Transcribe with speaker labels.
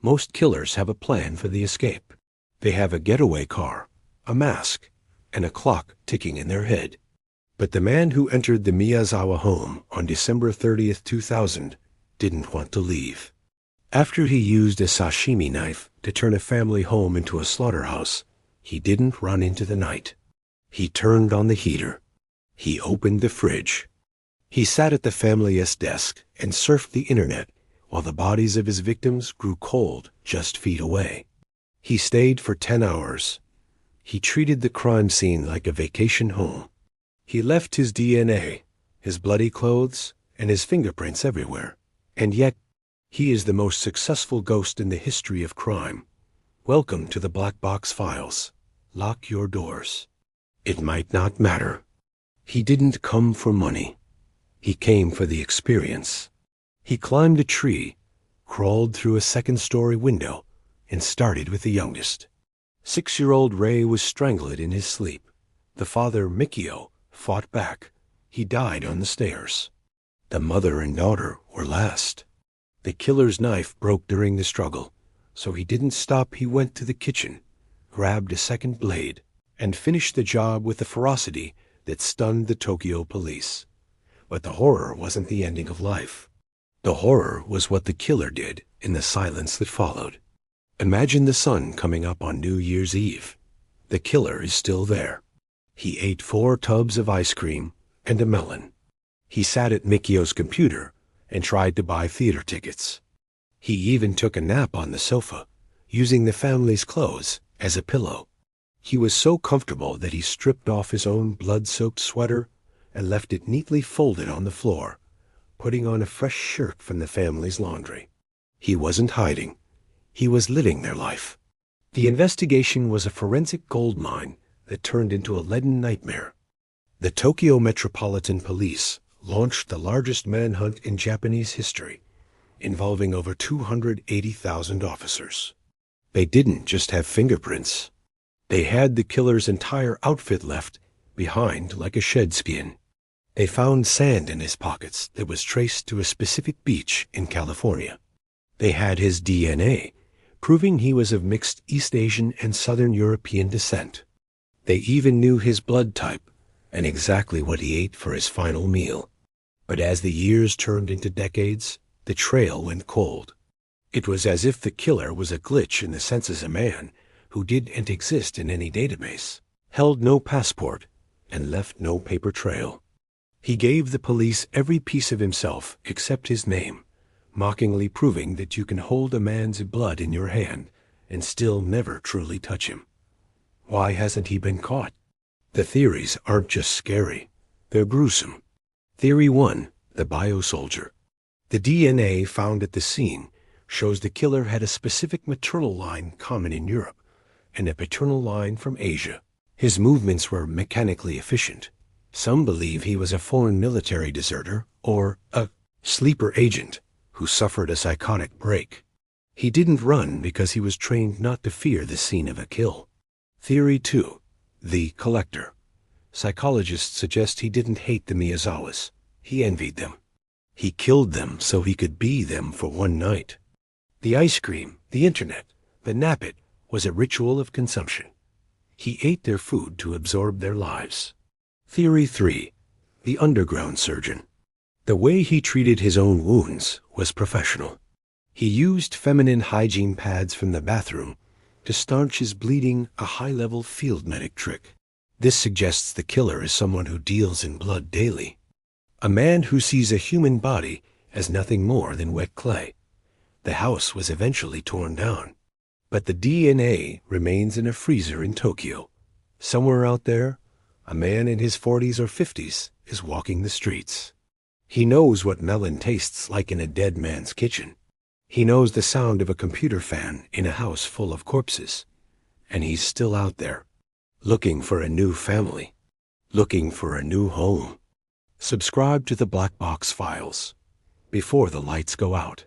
Speaker 1: Most killers have a plan for the escape. They have a getaway car, a mask, and a clock ticking in their head. But the man who entered the Miyazawa home on December 30th, 2000, didn't want to leave. After he used a sashimi knife to turn a family home into a slaughterhouse, he didn't run into the night. He turned on the heater. He opened the fridge. He sat at the family's desk and surfed the internet while the bodies of his victims grew cold just feet away. He stayed for 10 hours. He treated the crime scene like a vacation home. He left his DNA, his bloody clothes, and his fingerprints everywhere. And yet, he is the most successful ghost in the history of crime. Welcome to the Black Box Files. Lock your doors. It might not matter. He didn't come for money. He came for the experience. He climbed a tree, crawled through a second-story window, and started with the youngest. 6-year-old Ray was strangled in his sleep. The father, Mikio, fought back. He died on the stairs. The mother and daughter were last. The killer's knife broke during the struggle, so he didn't stop. He went to the kitchen, grabbed a second blade, and finished the job with a ferocity that stunned the Tokyo police. But the horror wasn't the ending of life. The horror was what the killer did in the silence that followed. Imagine the sun coming up on New Year's Eve. The killer is still there. He ate 4 tubs of ice cream and a melon. He sat at Mikio's computer and tried to buy theater tickets. He even took a nap on the sofa, using the family's clothes as a pillow. He was so comfortable that he stripped off his own blood-soaked sweater and left it neatly folded on the floor, putting on a fresh shirt from the family's laundry. He wasn't hiding. He was living their life. The investigation was a forensic gold mine that turned into a leaden nightmare. The Tokyo Metropolitan Police launched the largest manhunt in Japanese history, involving over 280,000 officers. They didn't just have fingerprints. They had the killer's entire outfit left behind like a shed skin. They found sand in his pockets that was traced to a specific beach in California. They had his DNA, proving he was of mixed East Asian and Southern European descent. They even knew his blood type and exactly what he ate for his final meal. But as the years turned into decades, the trail went cold. It was as if the killer was a glitch in the census, a man who didn't exist in any database, held no passport, and left no paper trail. He gave the police every piece of himself except his name, mockingly proving that you can hold a man's blood in your hand and still never truly touch him. Why hasn't he been caught? The theories aren't just scary, they're gruesome. Theory 1, the biosoldier. The DNA found at the scene shows the killer had a specific maternal line common in Europe and a paternal line from Asia. His movements were mechanically efficient. Some believe he was a foreign military deserter or a sleeper agent who suffered a psychotic break. He didn't run because he was trained not to fear the scene of a kill. Theory 2, the collector. Psychologists suggest he didn't hate the Miyazawas. He envied them. He killed them so he could be them for one night. The ice cream, the internet, the nappet was a ritual of consumption. He ate their food to absorb their lives. Theory 3, the underground surgeon. The way he treated his own wounds was professional. He used feminine hygiene pads from the bathroom to staunch his bleeding, a high-level field medic trick. This suggests the killer is someone who deals in blood daily. A man who sees a human body as nothing more than wet clay. The house was eventually torn down, but the DNA remains in a freezer in Tokyo. Somewhere out there, a man in his 40s or 50s is walking the streets. He knows what melon tastes like in a dead man's kitchen. He knows the sound of a computer fan in a house full of corpses. And he's still out there, looking for a new family, looking for a new home. Subscribe to the Black Box Files before the lights go out.